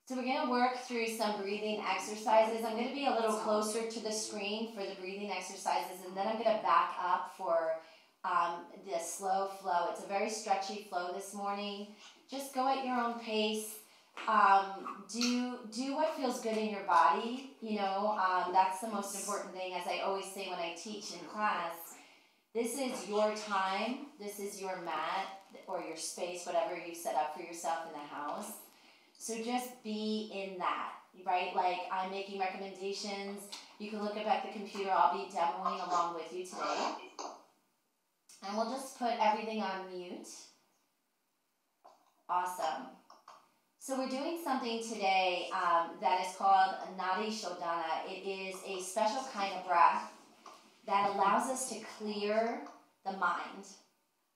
So we're going to work through some breathing exercises. I'm going to be a little closer to the screen for the breathing exercises, and then I'm going to back up for the slow flow. It's a very stretchy flow this morning. Just go at your own pace. Do what feels good in your body. You know, that's the most important thing. As I always say when I teach in class, this is your time. This is your mat or your space, whatever you set up for yourself in the house. So just be in that, right? Like, I'm making recommendations. You can look up at the computer. I'll be demoing along with you today. And we'll just put everything on mute. Awesome. So we're doing something today that is called Nadi Shodhana. It is a special kind of breath that allows us to clear the mind.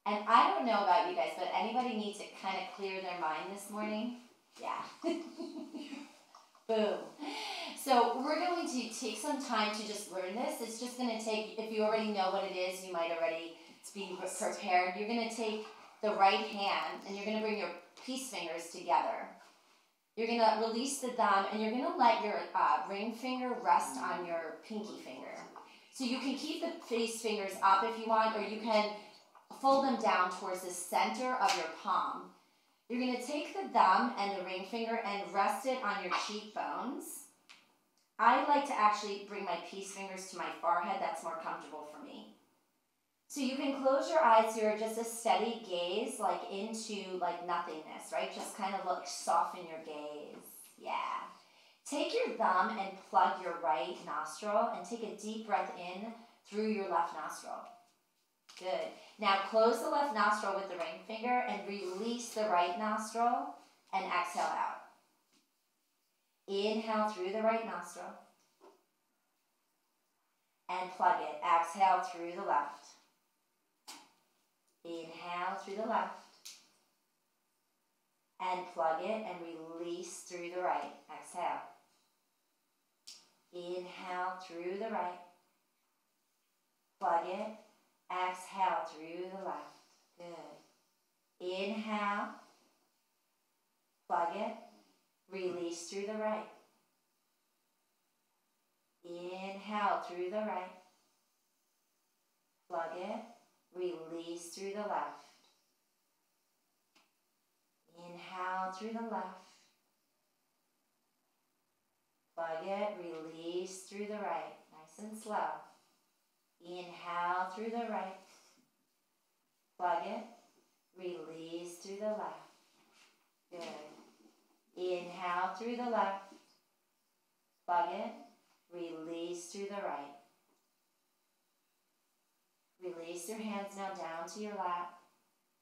And I don't know about you guys, but anybody need to kind of clear their mind this morning? Yeah. Boom. So we're going to take some time to just learn this. It's just going to take, if you already know what it is, you might already be prepared. You're going to take the right hand and you're going to bring your peace fingers together. You're going to release the thumb and you're going to let your ring finger rest on your pinky finger. So you can keep the face fingers up if you want, or you can fold them down towards the center of your palm. You're going to take the thumb and the ring finger and rest it on your cheekbones. I like to actually bring my peace fingers to my forehead. That's more comfortable for me. So you can close your eyes here, just a steady gaze, like into like nothingness, right? Just kind of look, soften your gaze. Yeah. Take your thumb and plug your right nostril and take a deep breath in through your left nostril. Good. Now close the left nostril with the ring finger and release the right nostril and exhale out. Inhale through the right nostril and plug it. Exhale through the left. Inhale through the left and plug it and release through the right. Exhale. Inhale through the right. Plug it. Exhale through the left. Good. Inhale. Plug it. Release through the right. Inhale through the right. Plug it. Release through the left. Inhale through the left. Plug it. Release through the right. Nice and slow. Inhale through the right. Plug it. Release through the left. Good. Inhale through the left. Plug it. Release through the right. Release your hands now down to your lap.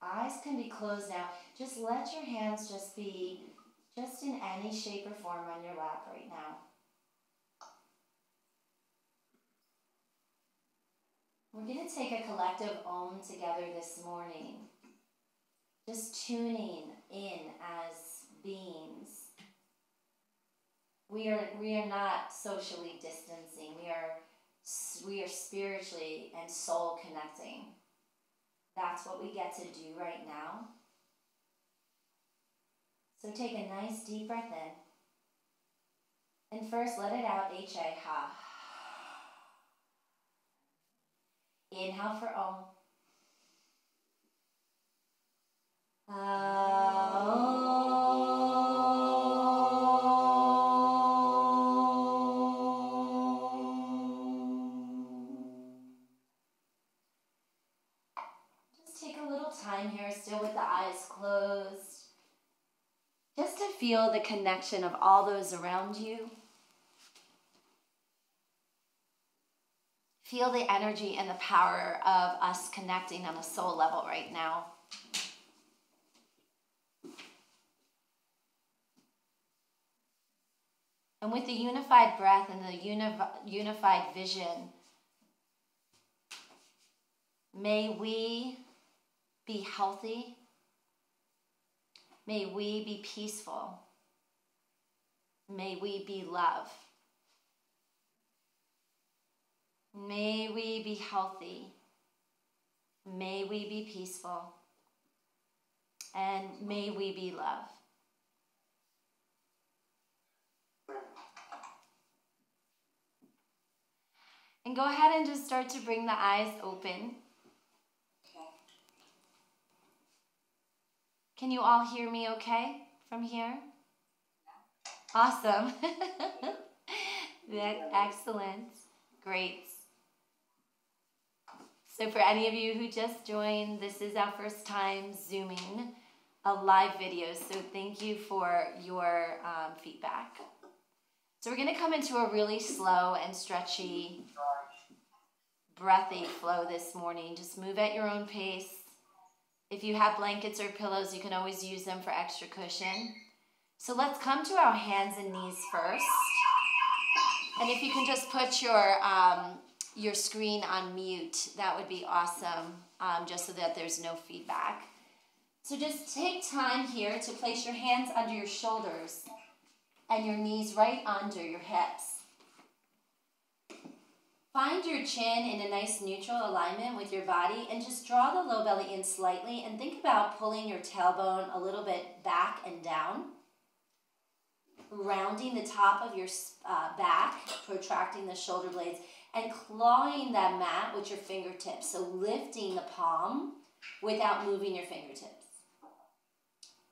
Eyes can be closed now. Just let your hands just be just in any shape or form on your lap right now. We're going to take a collective Om together this morning. Just tuning in as beings. We are not socially distancing. We are spiritually and soul connecting. That's what we get to do right now. So take a nice deep breath in. And first let it out, H-A, ha. Inhale for Om. Just take a little time here, still with the eyes closed, just to feel the connection of all those around you. Feel the energy and the power of us connecting on a soul level right now. And with the unified breath and the unified vision, may we be healthy. May we be peaceful. May we be love. May we be healthy. May we be peaceful. And may we be love. And go ahead and just start to bring the eyes open. Okay. Can you all hear me okay from here? Awesome. Excellent. Great. So for any of you who just joined, this is our first time Zooming a live video. So thank you for your feedback. So we're going to come into a really slow and stretchy, breathy flow this morning. Just move at your own pace. If you have blankets or pillows, you can always use them for extra cushion. So let's come to our hands and knees first. And if you can just put your screen on mute, that would be awesome, just so that there's no feedback. So just take time here to place your hands under your shoulders and your knees right under your hips. Find your chin in a nice neutral alignment with your body and just draw the low belly in slightly and think about pulling your tailbone a little bit back and down. Rounding the top of your back, protracting the shoulder blades, and clawing that mat with your fingertips. So lifting the palm without moving your fingertips.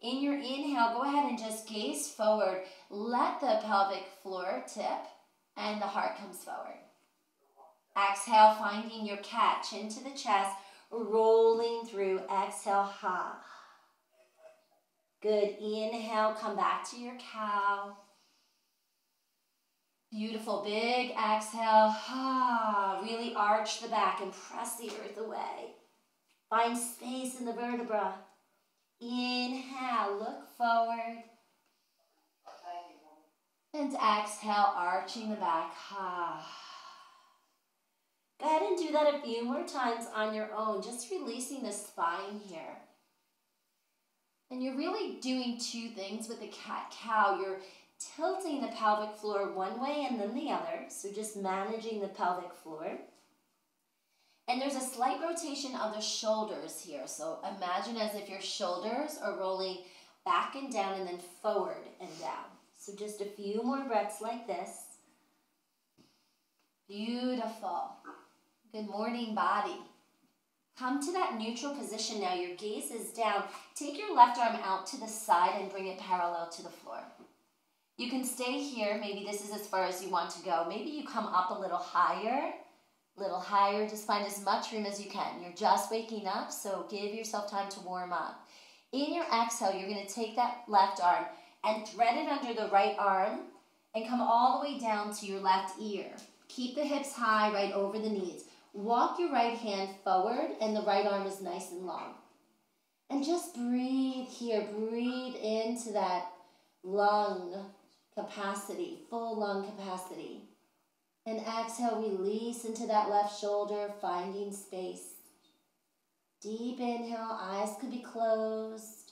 In your inhale, go ahead and just gaze forward. Let the pelvic floor tip and the heart comes forward. Exhale, finding your cat, chin to the chest, rolling through. Exhale, ha. Good. Inhale, come back to your cow. Beautiful. Big exhale. Ah, really arch the back and press the earth away. Find space in the vertebra. Inhale, look forward. And exhale, arching the back. Ah. Go ahead and do that a few more times on your own, just releasing the spine here. And you're really doing two things with the cat-cow. You're tilting the pelvic floor one way and then the other, so just managing the pelvic floor. And there's a slight rotation of the shoulders here, so imagine as if your shoulders are rolling back and down and then forward and down. So just a few more breaths like this. Beautiful. Good morning, body. Come to that neutral position now. Your gaze is down. Take your left arm out to the side and bring it parallel to the floor. You can stay here. Maybe this is as far as you want to go. Maybe you come up a little higher. Just find as much room as you can. You're just waking up, so give yourself time to warm up. In your exhale, you're going to take that left arm and thread it under the right arm and come all the way down to your left ear. Keep the hips high right over the knees. Walk your right hand forward and the right arm is nice and long. And just breathe here. Breathe into that lung capacity, full lung capacity. And exhale, release into that left shoulder, finding space. Deep inhale, eyes could be closed.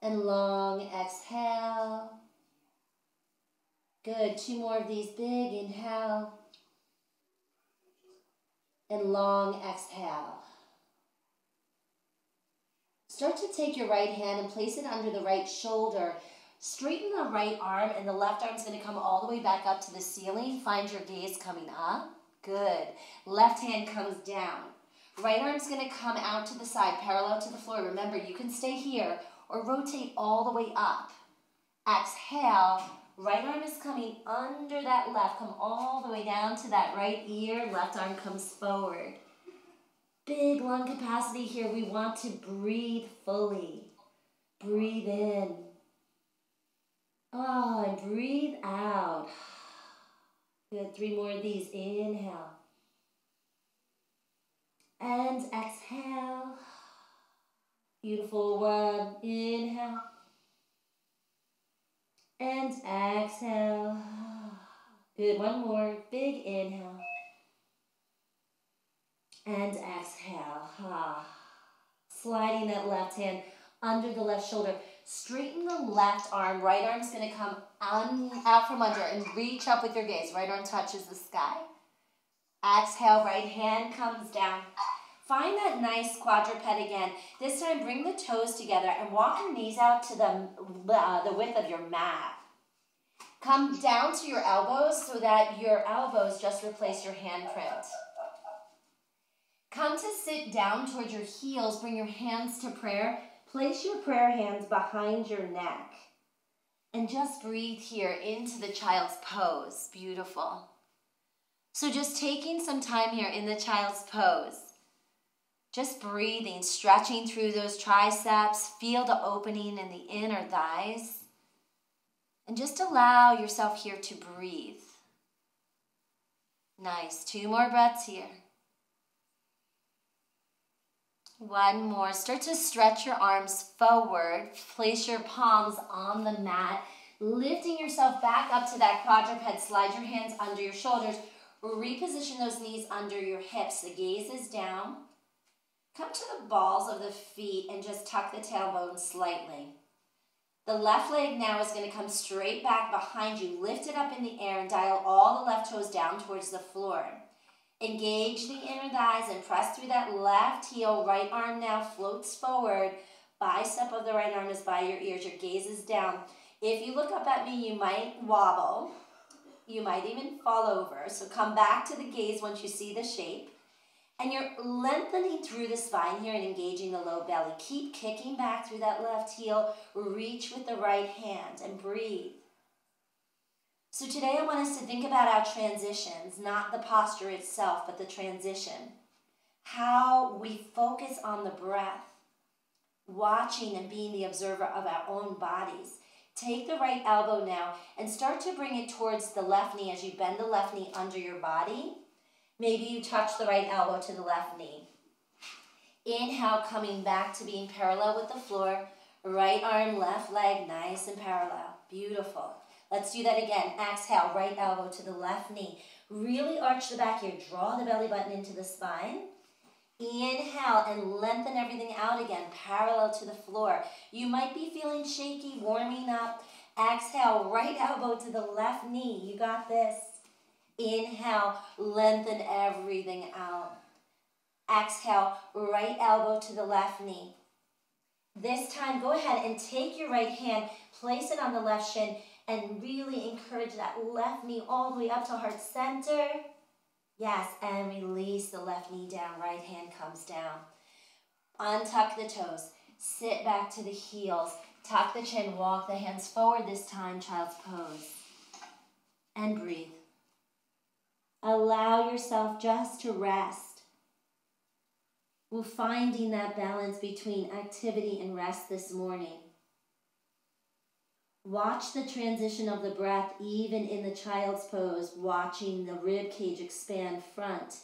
And long exhale. Good, 2 more of these. Big inhale. And long exhale. Start to take your right hand and place it under the right shoulder. Straighten the right arm and the left arm is going to come all the way back up to the ceiling. Find your gaze coming up. Good. Left hand comes down. Right arm's going to come out to the side, parallel to the floor. Remember, you can stay here or rotate all the way up. Exhale. Right arm is coming under that left. Come all the way down to that right ear. Left arm comes forward. Big lung capacity here. We want to breathe fully. Breathe in. Oh, and breathe out. Good. 3 more of these. Inhale. And exhale. Beautiful. 1. Inhale. And exhale. Good. 1 more. Big inhale. And exhale. Sliding that left hand under the left shoulder. Straighten the left arm. Right arm's going to come out from under and reach up with your gaze. Right arm touches the sky. Exhale. Right hand comes down. Find that nice quadruped again. This time, bring the toes together and walk your knees out to the width of your mat. Come down to your elbows so that your elbows just replace your handprint. Come to sit down towards your heels. Bring your hands to prayer. Place your prayer hands behind your neck. And just breathe here into the child's pose. Beautiful. So just taking some time here in the child's pose. Just breathing, stretching through those triceps. Feel the opening in the inner thighs. And just allow yourself here to breathe. Nice. 2 more breaths here. 1 more. Start to stretch your arms forward. Place your palms on the mat. Lifting yourself back up to that quadruped. Slide your hands under your shoulders. Reposition those knees under your hips. The gaze is down. Come to the balls of the feet and just tuck the tailbone slightly. The left leg now is going to come straight back behind you. Lift it up in the air and dial all the left toes down towards the floor. Engage the inner thighs and press through that left heel. Right arm now floats forward. Bicep of the right arm is by your ears. Your gaze is down. If you look up at me, you might wobble. You might even fall over. So come back to the gaze once you see the shape. And you're lengthening through the spine here and engaging the low belly. Keep kicking back through that left heel. Reach with the right hand and breathe. So today I want us to think about our transitions, not the posture itself, but the transition. How we focus on the breath, watching and being the observer of our own bodies. Take the right elbow now and start to bring it towards the left knee as you bend the left knee under your body. Maybe you touch the right elbow to the left knee. Inhale, coming back to being parallel with the floor. Right arm, left leg, nice and parallel. Beautiful. Let's do that again. Exhale, right elbow to the left knee. Really arch the back here. Draw the belly button into the spine. Inhale and lengthen everything out again, parallel to the floor. You might be feeling shaky, warming up. Exhale, right elbow to the left knee. You got this. Inhale, lengthen everything out. Exhale, right elbow to the left knee. This time, go ahead and take your right hand, place it on the left shin, and really encourage that left knee all the way up to heart center. Yes, and release the left knee down. Right hand comes down. Untuck the toes. Sit back to the heels. Tuck the chin. Walk the hands forward this time, child's pose. And breathe. Allow yourself just to rest. We're finding that balance between activity and rest this morning. Watch the transition of the breath even in the child's pose, watching the rib cage expand front,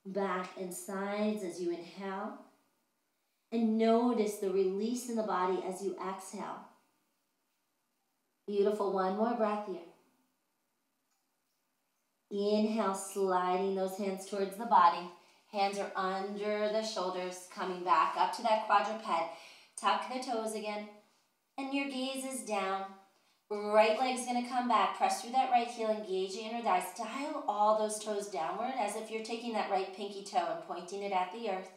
back, and sides as you inhale. And notice the release in the body as you exhale. Beautiful. 1 more breath here. Inhale, sliding those hands towards the body. Hands are under the shoulders, coming back up to that quadruped. Tuck the toes again, and your gaze is down. Right leg's going to come back. Press through that right heel, engage the inner thighs. Dial all those toes downward as if you're taking that right pinky toe and pointing it at the earth.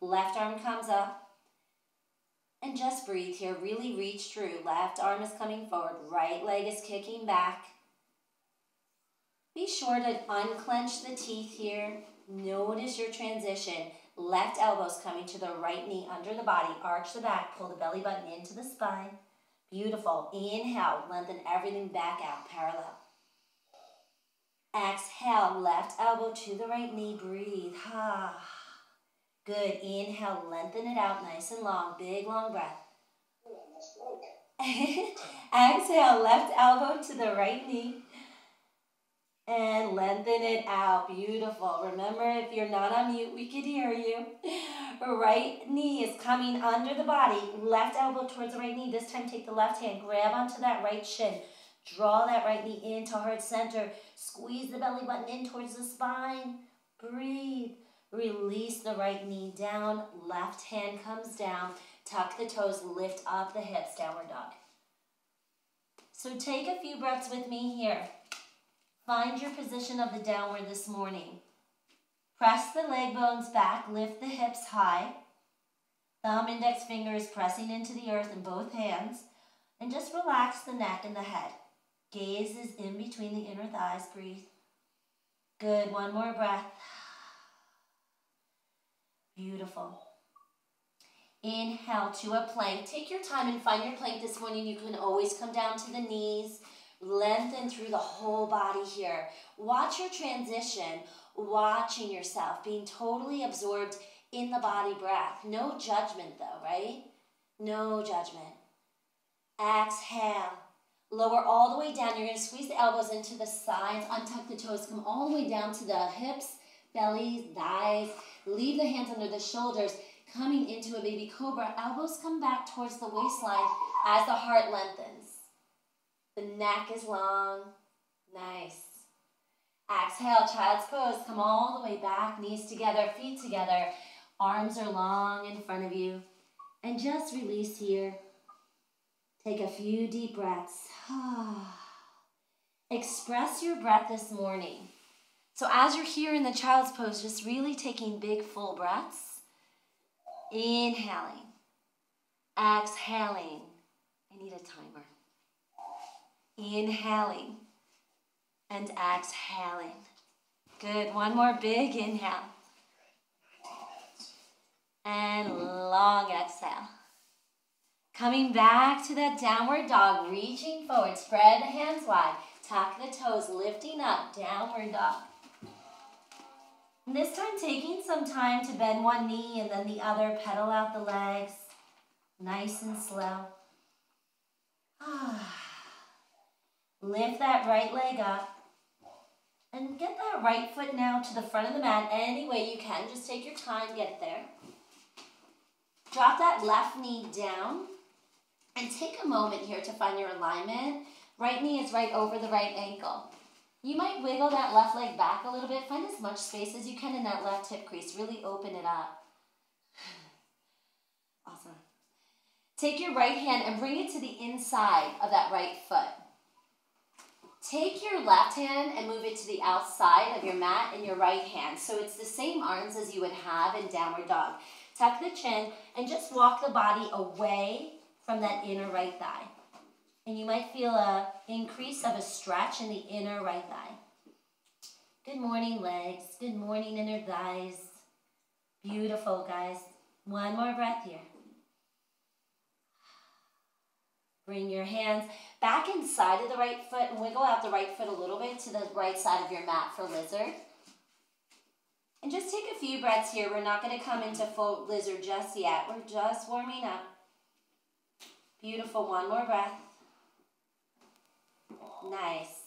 Left arm comes up. And just breathe here. Really reach through. Left arm is coming forward. Right leg is kicking back. Be sure to unclench the teeth here. Notice your transition. Left elbow's coming to the right knee under the body. Arch the back. Pull the belly button into the spine. Beautiful. Inhale. Lengthen everything back out. Parallel. Exhale. Left elbow to the right knee. Breathe. Ha. Good. Inhale. Lengthen it out nice and long. Big, long breath. Exhale. Left elbow to the right knee. And lengthen it out. Beautiful. Remember, if you're not on mute, we could hear you. Right knee is coming under the body. Left elbow towards the right knee. This time, take the left hand. Grab onto that right shin. Draw that right knee into heart center. Squeeze the belly button in towards the spine. Breathe. Release the right knee down. Left hand comes down. Tuck the toes. Lift up the hips. Downward dog. So take a few breaths with me here. Find your position of the downward this morning. Press the leg bones back, lift the hips high. Thumb, index fingers pressing into the earth in both hands. And just relax the neck and the head. Gaze is in between the inner thighs. Breathe. Good. One more breath. Beautiful. Inhale to a plank. Take your time and find your plank this morning. You can always come down to the knees. Lengthen through the whole body here. Watch your transition. Watching yourself. Being totally absorbed in the body breath. No judgment though, right? No judgment. Exhale. Lower all the way down. You're going to squeeze the elbows into the sides. Untuck the toes. Come all the way down to the hips, bellies, thighs. Leave the hands under the shoulders. Coming into a baby cobra. Elbows come back towards the waistline as the heart lengthens. The neck is long. Nice. Exhale, child's pose. Come all the way back. Knees together, feet together. Arms are long in front of you. And just release here. Take a few deep breaths. Express your breath this morning. So as you're here in the child's pose, just really taking big full breaths. Inhaling. Exhaling. I need a timer. Inhaling. And exhaling. Good. One more big inhale. And long exhale. Coming back to that downward dog, reaching forward. Spread the hands wide. Tuck the toes, lifting up. Downward dog. And this time taking some time to bend one knee and then the other. Pedal out the legs. Nice and slow. Lift that right leg up. And get that right foot now to the front of the mat any way you can. Just take your time, get it there. Drop that left knee down. And take a moment here to find your alignment. Right knee is right over the right ankle. You might wiggle that left leg back a little bit. Find as much space as you can in that left hip crease. Really open it up. Awesome. Take your right hand and bring it to the inside of that right foot. Take your left hand and move it to the outside of your mat in your right hand. So it's the same arms as you would have in downward dog. Tuck the chin and just walk the body away from that inner right thigh. And you might feel an increase of a stretch in the inner right thigh. Good morning, legs. Good morning, inner thighs. Beautiful, guys. One more breath here. Bring your hands back inside of the right foot and wiggle out the right foot a little bit to the right side of your mat for lizard. And just take a few breaths here. We're not going to come into full lizard just yet. We're just warming up. Beautiful. One more breath. Nice.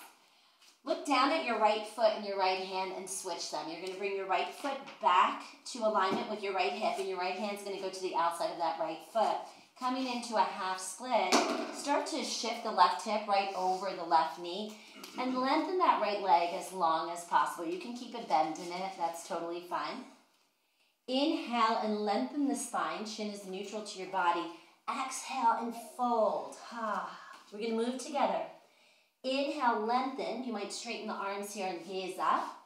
Look down at your right foot and your right hand and switch them. You're going to bring your right foot back to alignment with your right hip, and your right hand's going to go to the outside of that right foot. Coming into a half split, start to shift the left hip right over the left knee and lengthen that right leg as long as possible. You can keep a bend in it. That's totally fine. Inhale and lengthen the spine. Chin is neutral to your body. Exhale and fold. We're going to move together. Inhale, lengthen. You might straighten the arms here and gaze up.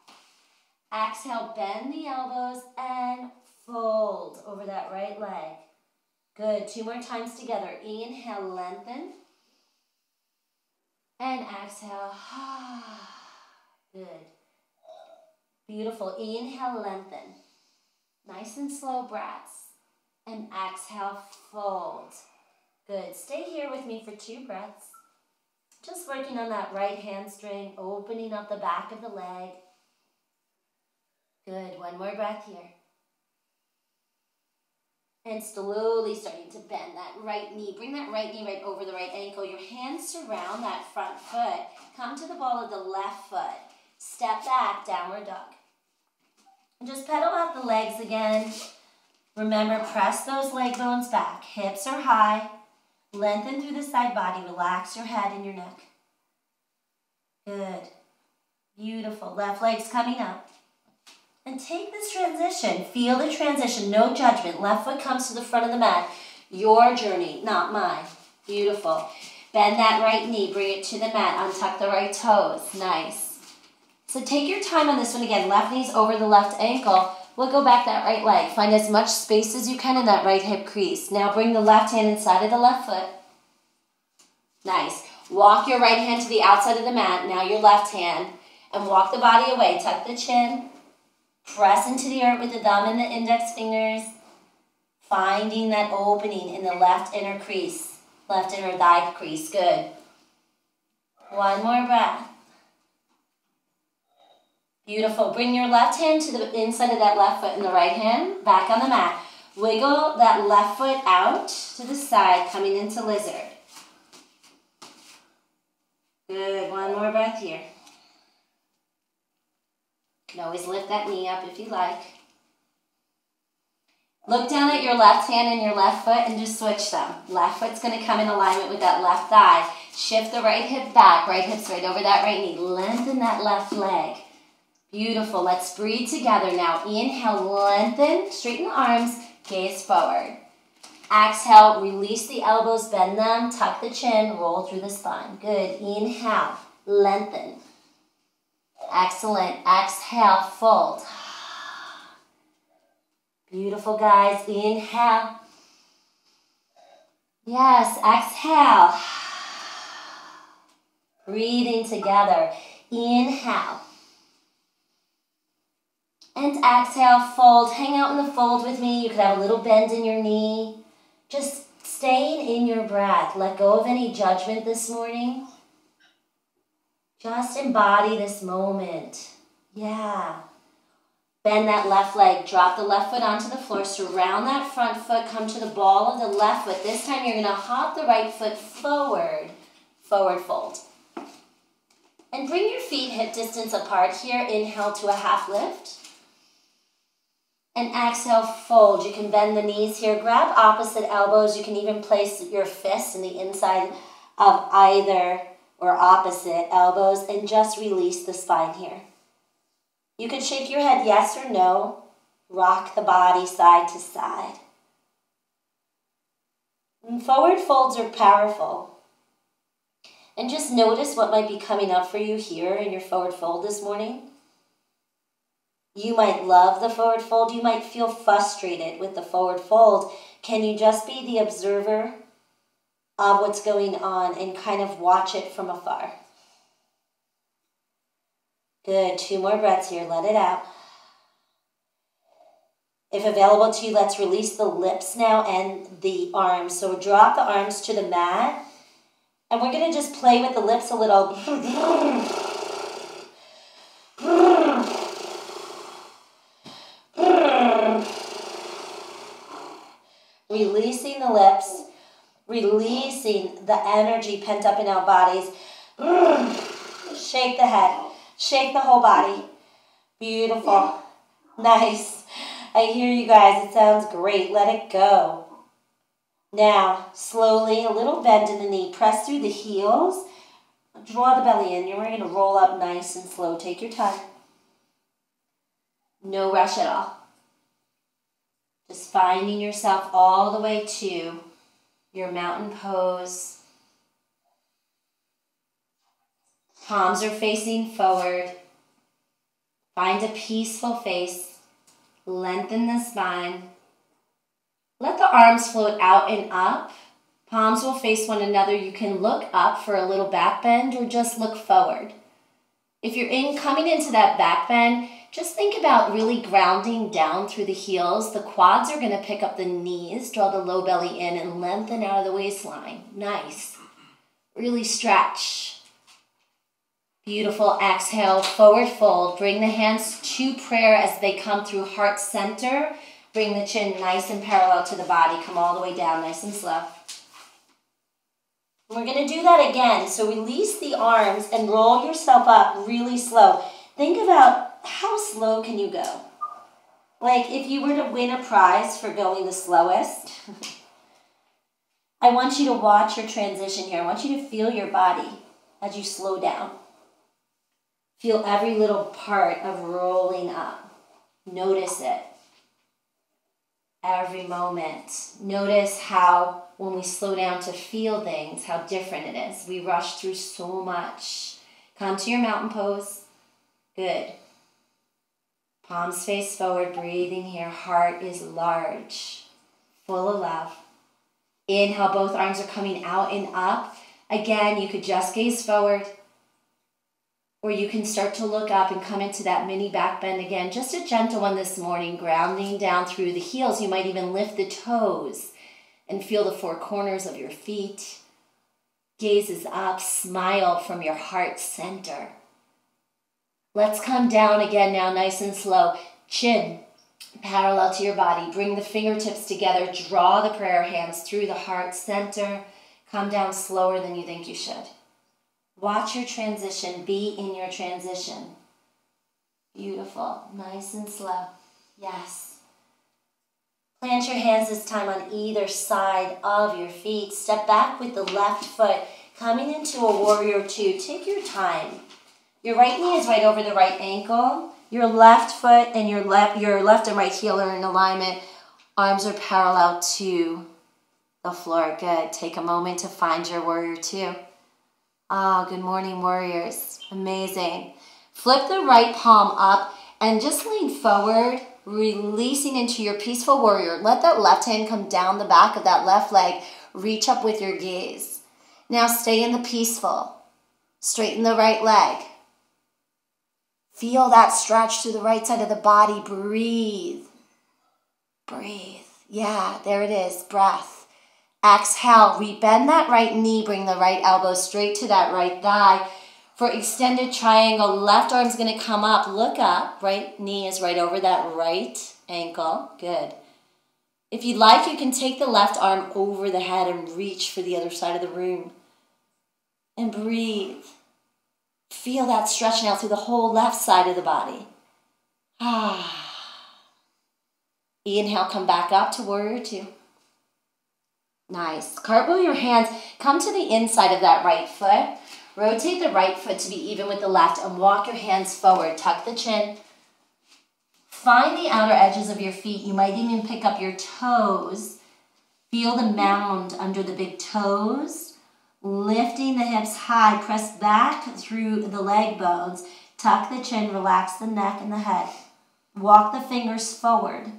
Exhale, bend the elbows and fold over that right leg. Good. Two more times together. Inhale, lengthen. And exhale. Good. Beautiful. Inhale, lengthen. Nice and slow breaths. And exhale, fold. Good. Stay here with me for 2 breaths. Just working on that right hamstring, opening up the back of the leg. Good. One more breath here. And slowly starting to bend that right knee. Bring that right knee right over the right ankle. Your hands surround that front foot. Come to the ball of the left foot. Step back, downward dog. And just pedal out the legs again. Remember, press those leg bones back. Hips are high. Lengthen through the side body. Relax your head and your neck. Good. Beautiful. Left leg's coming up. And take this transition. Feel the transition. No judgment. Left foot comes to the front of the mat. Your journey, not mine. Beautiful. Bend that right knee. Bring it to the mat. Untuck the right toes. Nice. So take your time on this one again. Left knee's over the left ankle. We'll go back that right leg. Find as much space as you can in that right hip crease. Now bring the left hand inside of the left foot. Nice. Walk your right hand to the outside of the mat, now your left hand, and walk the body away. Tuck the chin, press into the earth with the thumb and the index fingers, finding that opening in the left inner crease, left inner thigh crease. Good. One more breath. Beautiful. Bring your left hand to the inside of that left foot and the right hand back on the mat. Wiggle that left foot out to the side, coming into lizard. Good. One more breath here. You can always lift that knee up if you like. Look down at your left hand and your left foot and just switch them. Left foot's going to come in alignment with that left thigh. Shift the right hip back. Right hip's right over that right knee. Lengthen that left leg. Beautiful. Let's breathe together now. Inhale, lengthen, straighten the arms, gaze forward. Exhale, release the elbows, bend them, tuck the chin, roll through the spine. Good. Inhale, lengthen. Excellent. Exhale, fold. Beautiful, guys. Inhale. Yes, exhale. Breathing together. Inhale. And exhale, fold. Hang out in the fold with me. You could have a little bend in your knee. Just staying in your breath. Let go of any judgment this morning. Just embody this moment. Yeah. Bend that left leg. Drop the left foot onto the floor. Surround that front foot. Come to the ball of the left foot. This time you're going to hop the right foot forward. Forward fold. And bring your feet hip distance apart here. Inhale to a half lift. And exhale, fold. You can bend the knees here. Grab opposite elbows. You can even place your fists in the inside of either or opposite elbows and just release the spine here. You can shake your head yes or no. Rock the body side to side. And forward folds are powerful. And just notice what might be coming up for you here in your forward fold this morning. You might love the forward fold. You might feel frustrated with the forward fold. Can you just be the observer of what's going on and kind of watch it from afar? Good. 2 more breaths here. Let it out. If available to you, let's release the lips now and the arms. So drop the arms to the mat. And we're going to just play with the lips a little. Releasing the lips, releasing the energy pent up in our bodies. Shake the head, shake the whole body. Beautiful. Nice. I hear you guys. It sounds great. Let it go. Now, slowly, a little bend in the knee. Press through the heels. Draw the belly in. You're going to roll up nice and slow. Take your time. No rush at all. Just finding yourself all the way to your mountain pose. Palms are facing forward. Find a peaceful face. Lengthen the spine. Let the arms float out and up. Palms will face one another. You can look up for a little back bend or just look forward. If you're coming into that back bend, just think about really grounding down through the heels. The quads are going to pick up the knees. Draw the low belly in and lengthen out of the waistline. Nice. Really stretch. Beautiful. Exhale, forward fold. Bring the hands to prayer as they come through heart center. Bring the chin nice and parallel to the body. Come all the way down, nice and slow. We're going to do that again. So release the arms and roll yourself up really slow. Think about how slow can you go? Like if you were to win a prize for going the slowest, I want you to watch your transition here. I want you to feel your body as you slow down. Feel every little part of rolling up. Notice it. Every moment. Notice how when we slow down to feel things, how different it is. We rush through so much. Come to your mountain pose. Good. Palms face forward, breathing here. Heart is large, full of love. Inhale, both arms are coming out and up. Again, you could just gaze forward, or you can start to look up and come into that mini back bend again. Just a gentle one this morning, grounding down through the heels. You might even lift the toes and feel the four corners of your feet. Gaze is up, smile from your heart center. Let's come down again now, nice and slow. Chin parallel to your body. Bring the fingertips together. Draw the prayer hands through the heart center. Come down slower than you think you should. Watch your transition. Be in your transition. Beautiful. Nice and slow. Yes. Plant your hands this time on either side of your feet. Step back with the left foot. Coming into a warrior two. Take your time. Your right knee is right over the right ankle. Your left foot and your left and right heel are in alignment. Arms are parallel to the floor. Good. Take a moment to find your warrior two. Oh, good morning, warriors. Amazing. Flip the right palm up and just lean forward, releasing into your peaceful warrior. Let that left hand come down the back of that left leg. Reach up with your gaze. Now stay in the peaceful. Straighten the right leg. Feel that stretch to the right side of the body. Breathe. Breathe. Yeah, there it is. Breath. Exhale. Rebend that right knee. Bring the right elbow straight to that right thigh. For extended triangle, left arm's going to come up. Look up. Right knee is right over that right ankle. Good. If you'd like, you can take the left arm over the head and reach for the other side of the room. And breathe. Feel that stretch now through the whole left side of the body. Inhale, come back up to warrior two. Nice. Cartwheel your hands. Come to the inside of that right foot. Rotate the right foot to be even with the left and walk your hands forward. Tuck the chin. Find the outer edges of your feet. You might even pick up your toes. Feel the mound under the big toes. Lifting the hips high, press back through the leg bones. Tuck the chin, relax the neck and the head. Walk the fingers forward.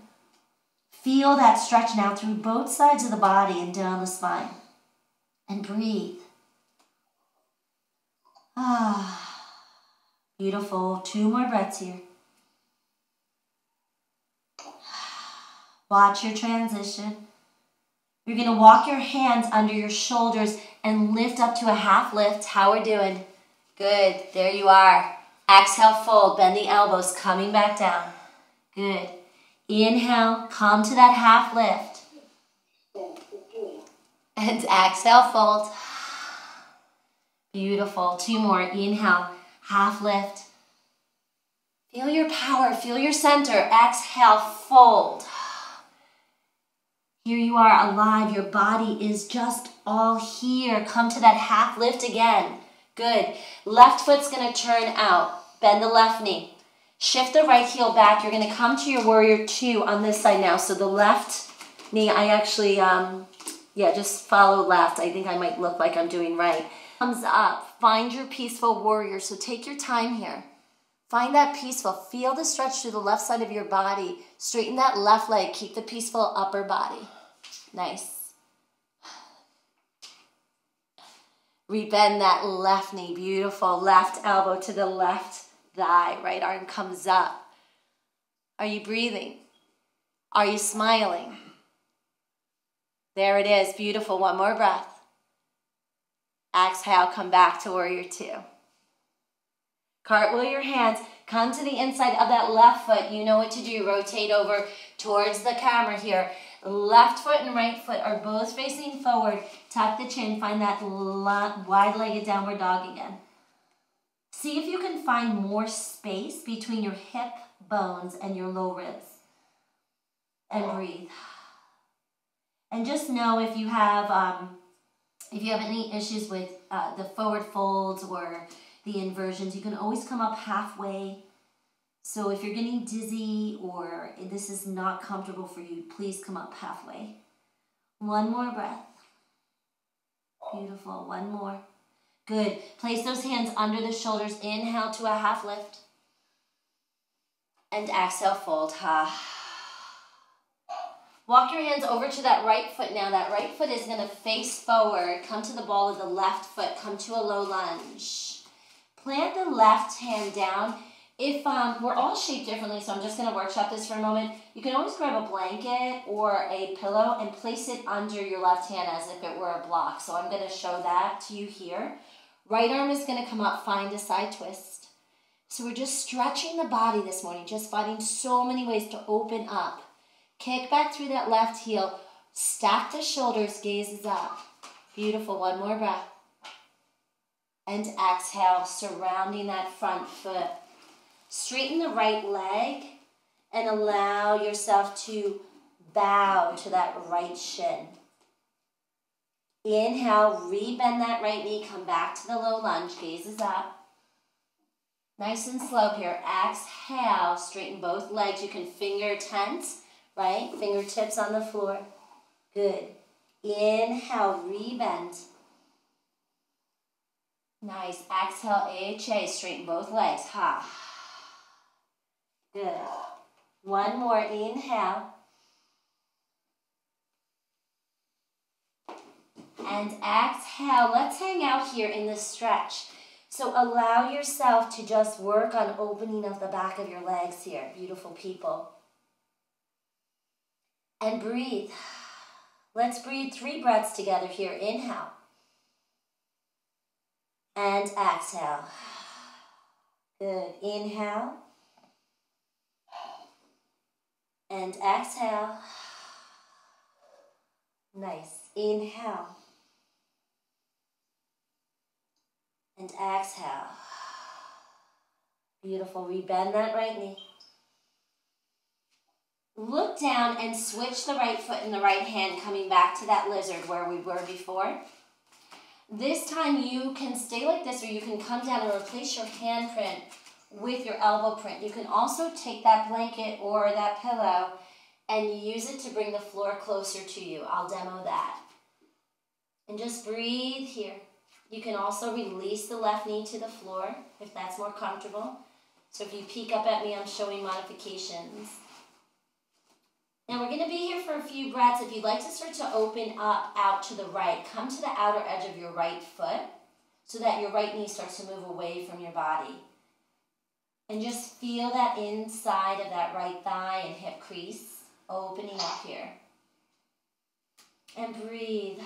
Feel that stretch now through both sides of the body and down the spine. And breathe. Beautiful. 2 more breaths here. Watch your transition. You're going to walk your hands under your shoulders and lift up to a half lift. How we're doing? Good. There you are. Exhale, fold. Bend the elbows, coming back down. Good. Inhale, come to that half lift. And exhale, fold. Beautiful. 2 more. Inhale, half lift. Feel your power. Feel your center. Exhale, fold. Here you are, alive. Your body is just all here. Come to that half lift again. Good. Left foot's going to turn out. Bend the left knee. Shift the right heel back. You're going to come to your warrior two on this side now. So the left knee, I actually, just follow left. I think I might look like I'm doing right. Comes up. Find your peaceful warrior. So take your time here. Find that peaceful. Feel the stretch through the left side of your body. Straighten that left leg. Keep the peaceful upper body. Nice. Rebend that left knee. Beautiful. Left elbow to the left thigh. Right arm comes up. Are you breathing? Are you smiling? There it is. Beautiful. 1 more breath. Exhale. Come back to warrior two. Cartwheel your hands. Come to the inside of that left foot. You know what to do. Rotate over towards the camera here. Left foot and right foot are both facing forward. Tuck the chin. Find that wide-legged downward dog again. See if you can find more space between your hip bones and your low ribs. And breathe. And just know if you have any issues with the forward folds or the inversions, you can always come up halfway. So if you're getting dizzy or this is not comfortable for you, please come up halfway. 1 more breath. Beautiful. 1 more. Good. Place those hands under the shoulders. Inhale to a half lift. And exhale, fold. Walk your hands over to that right foot now. That right foot is going to face forward. Come to the ball of the left foot. Come to a low lunge. Plant the left hand down. If we're all shaped differently, so I'm just going to workshop this for a moment. You can always grab a blanket or a pillow and place it under your left hand as if it were a block. So I'm going to show that to you here. Right arm is going to come up, find a side twist. So we're just stretching the body this morning, just finding so many ways to open up. Kick back through that left heel. Stack the shoulders, gazes up. Beautiful, one more breath. And exhale, surrounding that front foot. Straighten the right leg and allow yourself to bow to that right shin. Inhale, rebend that right knee, come back to the low lunge, gazes up. Nice and slow here. Exhale, straighten both legs. You can finger tense, right? Fingertips on the floor. Good. Inhale, rebend. Nice. Exhale, AHA, straighten both legs. Ha. Good. One more. Inhale. And exhale. Let's hang out here in this stretch. So allow yourself to just work on opening of the back of your legs here. Beautiful people. And breathe. Let's breathe 3 breaths together here. Inhale. And exhale. Good. Inhale. And exhale. Nice. Inhale. And exhale. Beautiful. Rebend that right knee. Look down and switch the right foot and the right hand, coming back to that lizard where we were before. This time you can stay like this, or you can come down and replace your handprint with your elbow print. You can also take that blanket or that pillow and use it to bring the floor closer to you. I'll demo that. And just breathe here. You can also release the left knee to the floor if that's more comfortable. So if you peek up at me, I'm showing modifications. Now we're going to be here for a few breaths. If you'd like to start to open up out to the right, come to the outer edge of your right foot so that your right knee starts to move away from your body. And just feel that inside of that right thigh and hip crease opening up here. And breathe.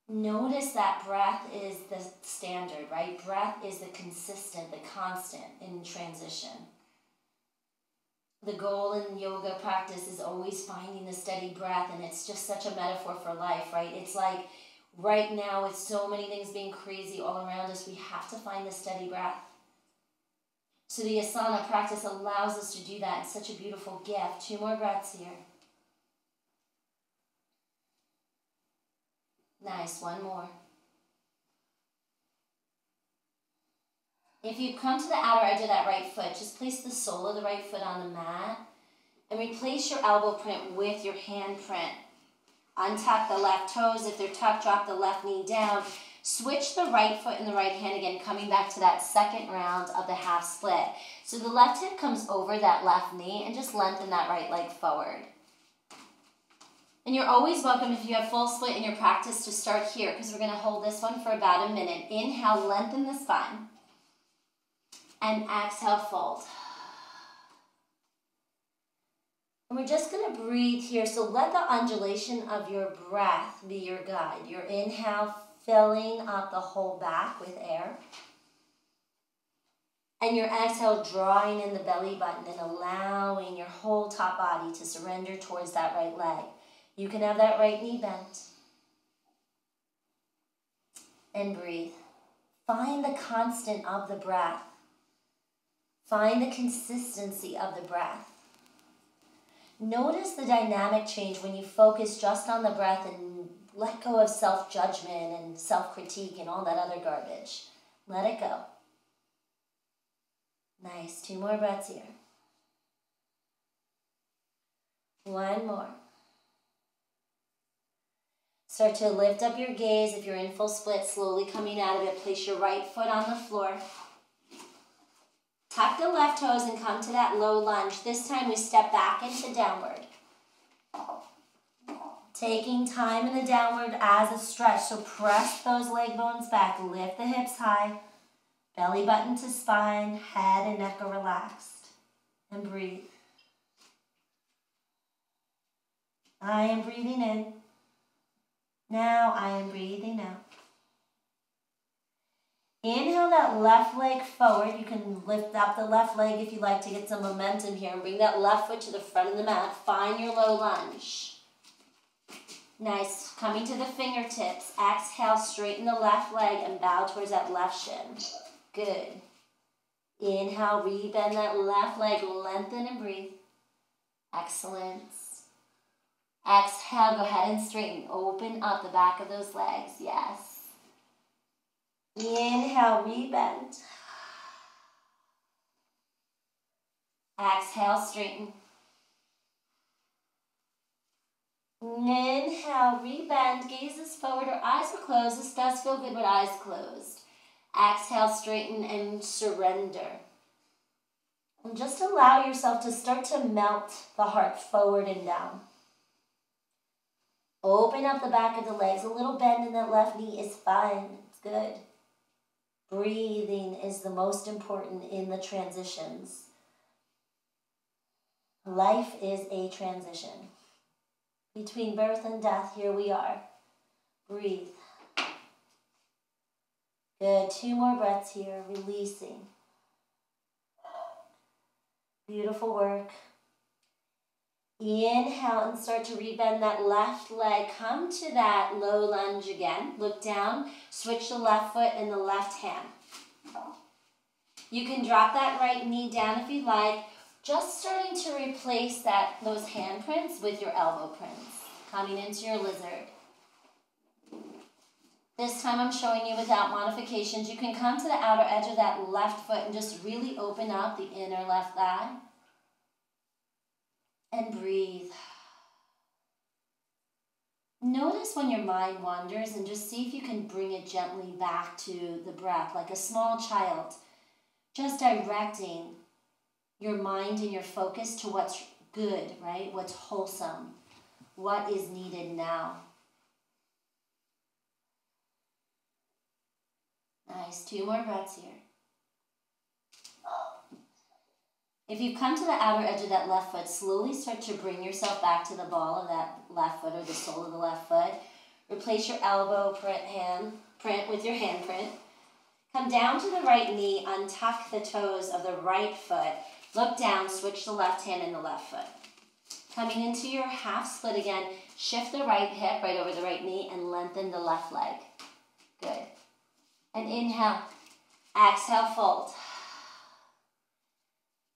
Notice that breath is the standard, right? Breath is the consistent, the constant in transition. The goal in yoga practice is always finding the steady breath, and it's just such a metaphor for life, right? It's like right now with so many things being crazy all around us, we have to find the steady breath. So the asana practice allows us to do that. It's such a beautiful gift. 2 more breaths here. Nice, 1 more. If you come to the outer edge of that right foot, just place the sole of the right foot on the mat and replace your elbow print with your hand print. Untuck the left toes. If they're tucked, drop the left knee down. Switch the right foot and the right hand again, coming back to that second round of the half split. So the left hip comes over that left knee and just lengthen that right leg forward. And you're always welcome, if you have full split in your practice, to start here, because we're going to hold this one for about a minute. Inhale, lengthen the spine. And exhale, fold. And we're just going to breathe here. So let the undulation of your breath be your guide. Your inhale, filling up the whole back with air. And your exhale, drawing in the belly button and allowing your whole top body to surrender towards that right leg. You can have that right knee bent. And breathe. Find the constant of the breath. Find the consistency of the breath. Notice the dynamic change when you focus just on the breath and let go of self-judgment and self-critique and all that other garbage. Let it go. Nice. 2 more breaths here. 1 more. Start to lift up your gaze. If you're in full split, slowly coming out of it, place your right foot on the floor. Tuck the left toes and come to that low lunge. This time we step back into downward. Taking time in the downward as a stretch. So press those leg bones back. Lift the hips high. Belly button to spine. Head and neck are relaxed. And breathe. I am breathing in. Now I am breathing out. Inhale that left leg forward. You can lift up the left leg if you like to get some momentum here. And bring that left foot to the front of the mat. Find your low lunge. Nice. Coming to the fingertips. Exhale, straighten the left leg and bow towards that left shin. Good. Inhale, rebend that left leg. Lengthen and breathe. Excellent. Exhale, go ahead and straighten. Open up the back of those legs. Yes. Inhale, rebend. Exhale, straighten. Inhale, rebend. Gazes forward or eyes are closed. This does feel good with eyes closed. Exhale, straighten and surrender. And just allow yourself to start to melt the heart forward and down. Open up the back of the legs. A little bend in that left knee is fine. It's good. Breathing is the most important in the transitions. Life is a transition. Between birth and death, here we are. Breathe. Good. 2 more breaths here. Releasing. Beautiful work. Inhale and start to rebend that left leg. Come to that low lunge again. Look down. Switch the left foot and the left hand. You can drop that right knee down if you'd like. Just starting to replace those hand prints with your elbow prints. Coming into your lizard. This time I'm showing you without modifications. You can come to the outer edge of that left foot and just really open up the inner left thigh. And breathe. Notice when your mind wanders and just see if you can bring it gently back to the breath, like a small child. Just directing your mind and your focus to what's good, right? What's wholesome. What is needed now. Nice. 2 more breaths here. If you come to the outer edge of that left foot, slowly start to bring yourself back to the ball of that left foot or the sole of the left foot. Replace your elbow print with your hand print. Come down to the right knee, untuck the toes of the right foot. Look down, switch the left hand and the left foot. Coming into your half split again, shift the right hip right over the right knee and lengthen the left leg. Good. And inhale, exhale, fold.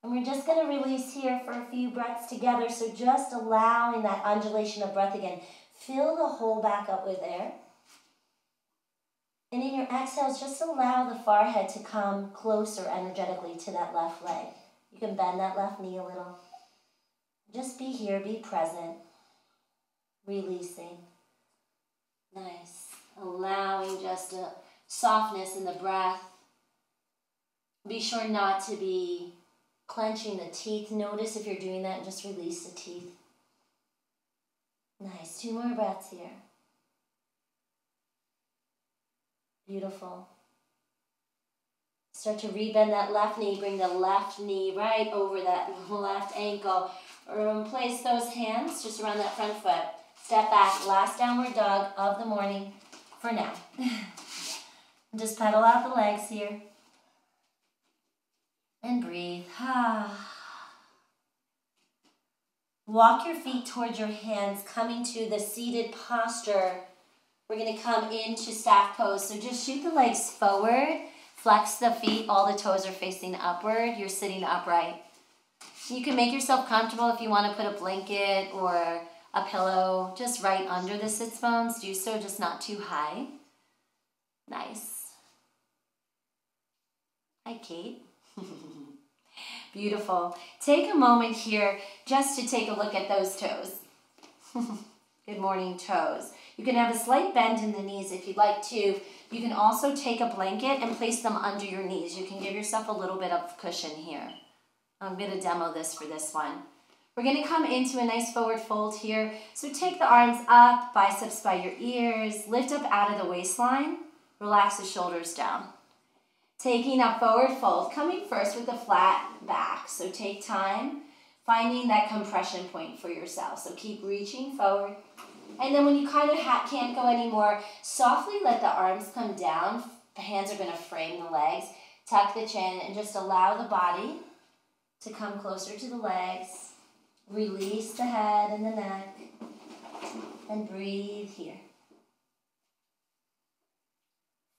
And we're just going to release here for a few breaths together. So just allowing that undulation of breath again. Fill the hole back up with air. And in your exhales, just allow the forehead to come closer energetically to that left leg. You can bend that left knee a little. Just be here, be present. Releasing. Nice. Allowing just a softness in the breath. Be sure not to be clenching the teeth. Notice if you're doing that and just release the teeth. Nice. 2 more breaths here. Beautiful. Start to rebend that left knee. Bring the left knee right over that left ankle. Place those hands just around that front foot. Step back. Last downward dog of the morning for now. Just pedal out the legs here. And breathe. Walk your feet towards your hands, coming to the seated posture. We're going to come into staff pose. So just shoot the legs forward. Flex the feet. All the toes are facing upward. You're sitting upright. You can make yourself comfortable if you want to put a blanket or a pillow just right under the sits bones. Do so, just not too high. Nice. Hi, Kate. Beautiful. Take a moment here just to take a look at those toes. Good morning, toes. You can have a slight bend in the knees if you'd like to. You can also take a blanket and place them under your knees. You can give yourself a little bit of cushion here. I'm going to demo this for this one. We're going to come into a nice forward fold here. So take the arms up, biceps by your ears, lift up out of the waistline, relax the shoulders down. Taking a forward fold, coming first with a flat back. So take time, finding that compression point for yourself. So keep reaching forward. And then when you kind of can't go anymore, softly let the arms come down. The hands are going to frame the legs. Tuck the chin and just allow the body to come closer to the legs. Release the head and the neck, and breathe here.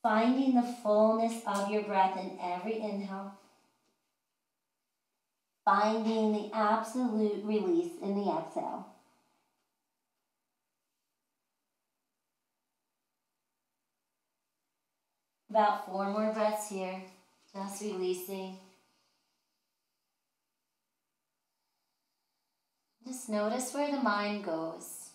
Finding the fullness of your breath in every inhale. Finding the absolute release in the exhale. About 4 more breaths here, just releasing. Just notice where the mind goes.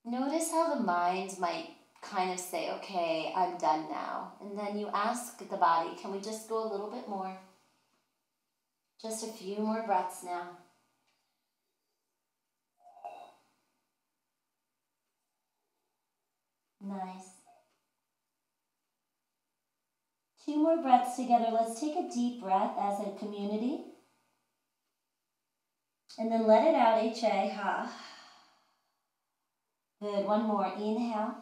Notice how the mind might kind of say, okay, I'm done now. And then you ask the body, can we just go a little bit more? Just a few more breaths now. Nice. 2 more breaths together. Let's take a deep breath as a community. And then let it out, H-A, ha. Good, 1 more, inhale.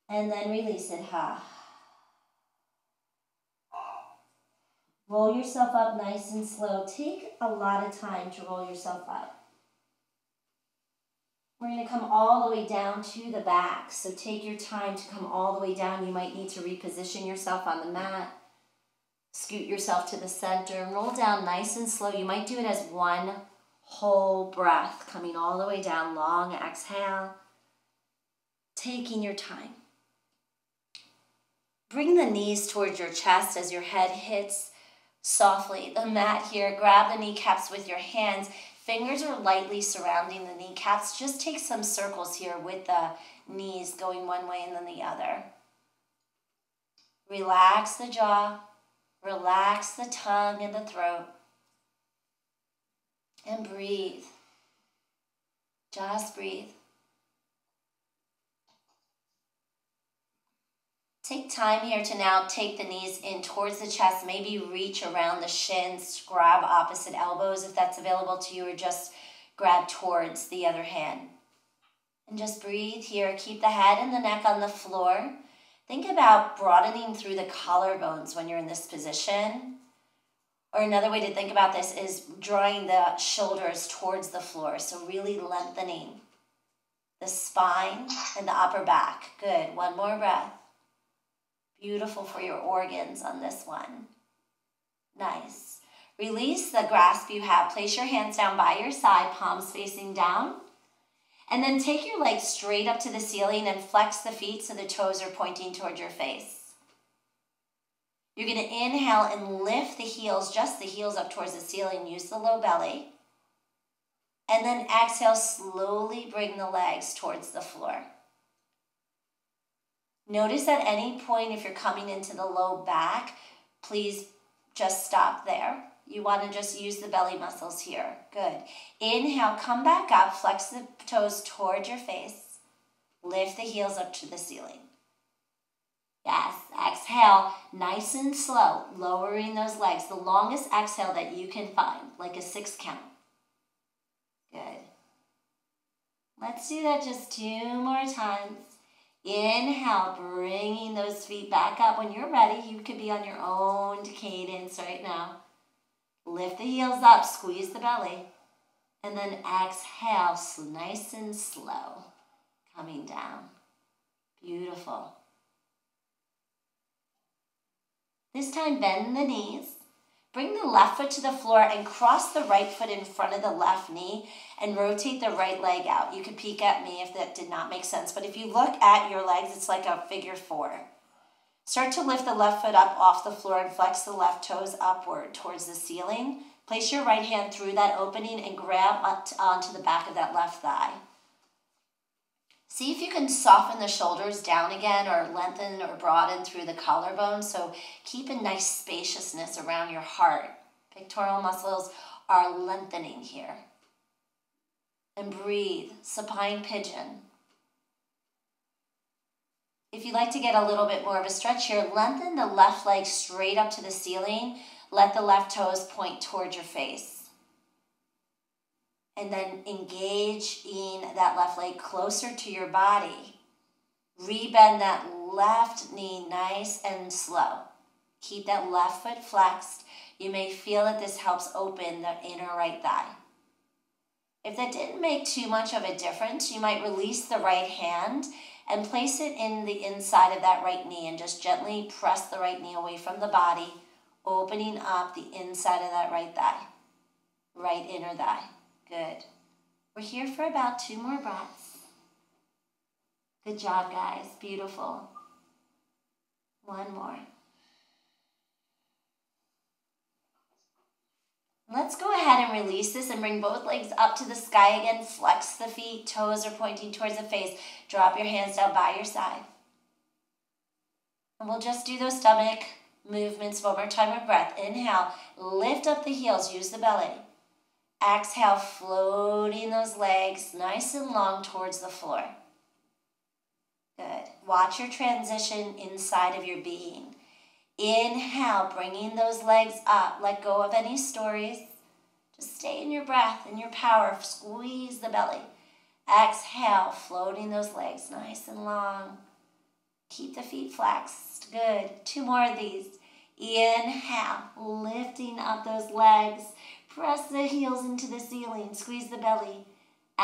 And then release it, ha. Roll yourself up nice and slow. Take a lot of time to roll yourself up. We're going to come all the way down to the back. So take your time to come all the way down. You might need to reposition yourself on the mat. Scoot yourself to the center and roll down nice and slow. You might do it as 1 whole breath, coming all the way down, long exhale, taking your time. Bring the knees towards your chest as your head hits softly the mat here. Grab the kneecaps with your hands. Fingers are lightly surrounding the kneecaps. Just take some circles here with the knees going one way and then the other. Relax the jaw. Relax the tongue and the throat. And breathe. Just breathe. Take time here to now take the knees in towards the chest. Maybe reach around the shins. Grab opposite elbows if that's available to you, or just grab towards the other hand. And just breathe here. Keep the head and the neck on the floor. Think about broadening through the collarbones when you're in this position. Or another way to think about this is drawing the shoulders towards the floor. So really lengthening the spine and the upper back. Good. 1 more breath. Beautiful for your organs on this one. Nice. Release the grasp you have. Place your hands down by your side, palms facing down. And then take your legs straight up to the ceiling and flex the feet so the toes are pointing toward your face. You're going to inhale and lift the heels, just the heels up towards the ceiling. Use the low belly. And then exhale, slowly bring the legs towards the floor. Notice at any point if you're coming into the low back, please just stop there. You want to just use the belly muscles here. Good. Inhale, come back up, flex the toes toward your face. Lift the heels up to the ceiling. Yes, exhale, nice and slow, lowering those legs. The longest exhale that you can find, like a 6 count. Good. Let's do that just 2 more times. Inhale, bringing those feet back up. When you're ready, you could be on your own cadence right now. Lift the heels up, squeeze the belly, and then exhale, nice and slow, coming down. Beautiful. This time, bend the knees. Bring the left foot to the floor and cross the right foot in front of the left knee and rotate the right leg out. You could peek at me if that did not make sense, but if you look at your legs, it's like a figure 4. Start to lift the left foot up off the floor and flex the left toes upward towards the ceiling. Place your right hand through that opening and grab onto the back of that left thigh. See if you can soften the shoulders down again or lengthen or broaden through the collarbone. So keep a nice spaciousness around your heart. Pectoral muscles are lengthening here. And breathe, supine pigeon. If you'd like to get a little bit more of a stretch here, lengthen the left leg straight up to the ceiling. Let the left toes point towards your face. And then engage in that left leg closer to your body. Rebend that left knee nice and slow. Keep that left foot flexed. You may feel that this helps open the inner right thigh. If that didn't make too much of a difference, you might release the right hand and place it in the inside of that right knee and just gently press the right knee away from the body, opening up the inside of that right thigh, right inner thigh. Good. We're here for about 2 more breaths. Good job, guys. Beautiful. 1 more. Let's go ahead and release this and bring both legs up to the sky again. Flex the feet, toes are pointing towards the face. Drop your hands down by your side. And we'll just do those stomach movements one more time with breath. Inhale, lift up the heels, use the belly. Exhale, floating those legs nice and long towards the floor. Good. Watch your transition inside of your being. Inhale, bringing those legs up. Let go of any stories. Just stay in your breath, in your power. Squeeze the belly. Exhale, floating those legs nice and long. Keep the feet flexed. Good. 2 more of these. Inhale, lifting up those legs. Press the heels into the ceiling. Squeeze the belly.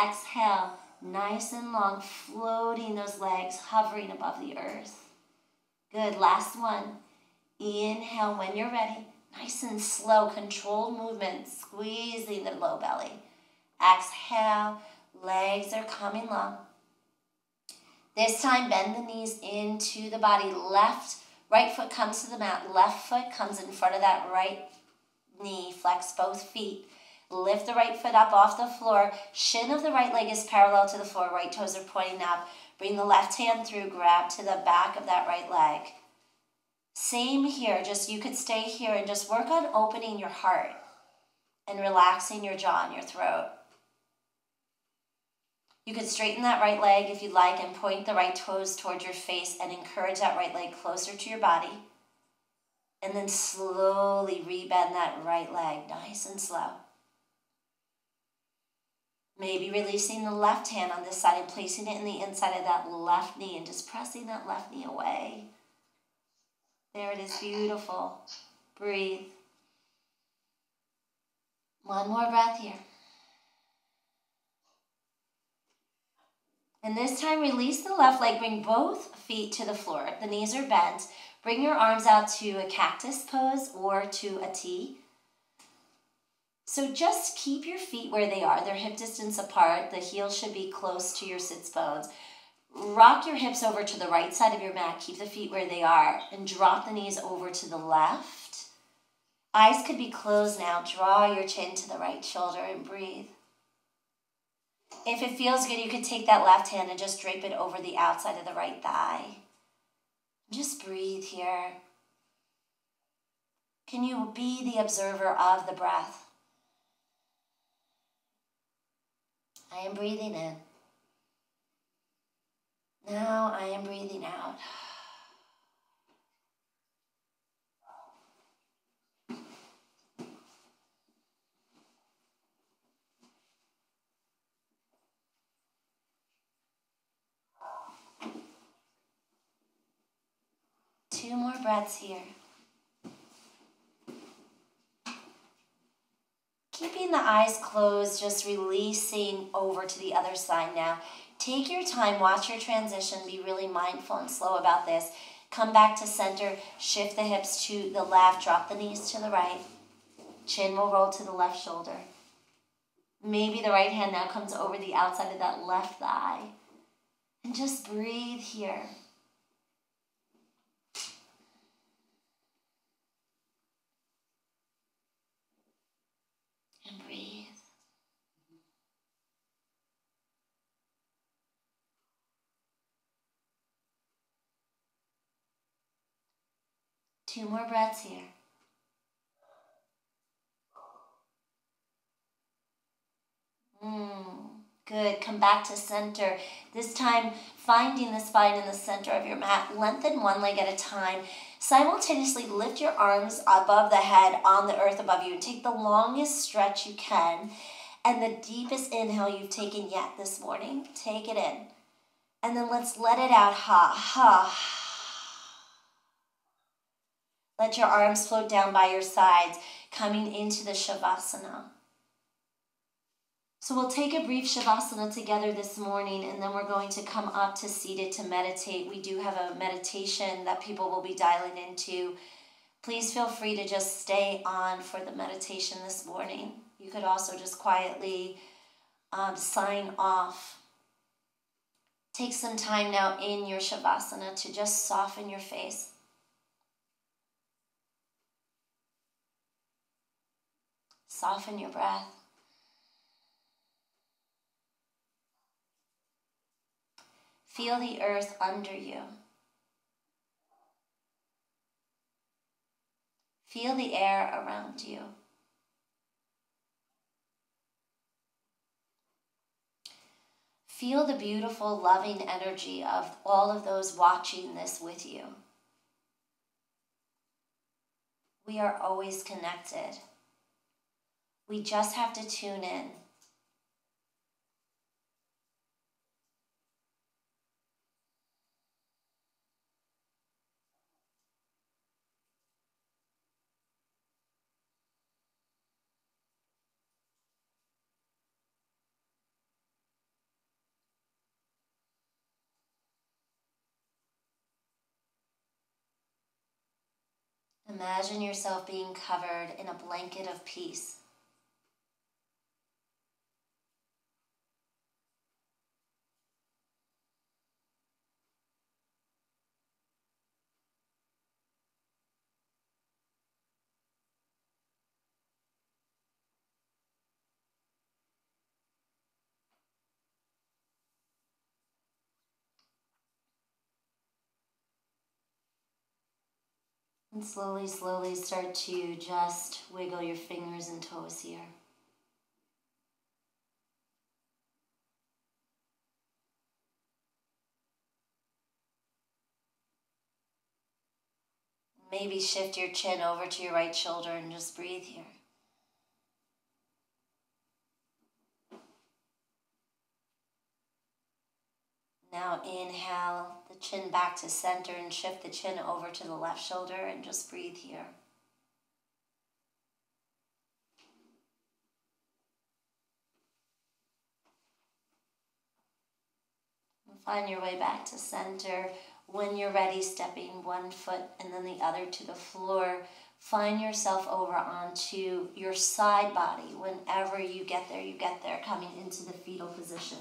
Exhale, nice and long, floating those legs, hovering above the earth. Good. Last one. Inhale when you're ready. Nice and slow, controlled movement, squeezing the low belly. Exhale, legs are coming long. This time, bend the knees into the body. Right foot comes to the mat. Left foot comes in front of that right knee. Flex both feet. Lift the right foot up off the floor. Shin of the right leg is parallel to the floor. Right toes are pointing up. Bring the left hand through. Grab to the back of that right leg. Same here, just you could stay here and just work on opening your heart and relaxing your jaw and your throat. You could straighten that right leg if you'd like and point the right toes towards your face and encourage that right leg closer to your body. And then slowly rebend that right leg, nice and slow. Maybe releasing the left hand on this side and placing it in the inside of that left knee and just pressing that left knee away. There it is, beautiful. Breathe. 1 more breath here. And this time, release the left leg. Bring both feet to the floor. The knees are bent. Bring your arms out to a cactus pose or to a T. So just keep your feet where they are. They're hip distance apart. The heels should be close to your sits bones. Rock your hips over to the right side of your mat. Keep the feet where they are. And drop the knees over to the left. Eyes could be closed now. Draw your chin to the right shoulder and breathe. If it feels good, you could take that left hand and just drape it over the outside of the right thigh. Just breathe here. Can you be the observer of the breath? I am breathing in. Now I am breathing out. Two more breaths here. Keeping the eyes closed, just releasing over to the other side now. Take your time, watch your transition, be really mindful and slow about this. Come back to center, shift the hips to the left, drop the knees to the right. Chin will roll to the left shoulder. Maybe the right hand now comes over the outside of that left thigh. And just breathe here. And breathe. Two more breaths here. Good. Come back to center. This time, finding the spine in the center of your mat. Lengthen one leg at a time. Simultaneously lift your arms above the head on the earth above you and take the longest stretch you can and the deepest inhale you've taken yet this morning. Take it in. And then let's let it out. Ha, ha. Let your arms float down by your sides, coming into the Shavasana. So we'll take a brief Shavasana together this morning, and then we're going to come up to seated to meditate. We do have a meditation that people will be dialing into. Please feel free to just stay on for the meditation this morning. You could also just quietly sign off. Take some time now in your Shavasana to just soften your face. Soften your breath. Feel the earth under you. Feel the air around you. Feel the beautiful, loving energy of all of those watching this with you. We are always connected. We just have to tune in. Imagine yourself being covered in a blanket of peace. And slowly, slowly start to just wiggle your fingers and toes here. Maybe shift your chin over to your right shoulder and just breathe here. Now inhale the chin back to center and shift the chin over to the left shoulder and just breathe here. And find your way back to center. When you're ready, stepping one foot and then the other to the floor. Find yourself over onto your side body. Whenever you get there, coming into the fetal position.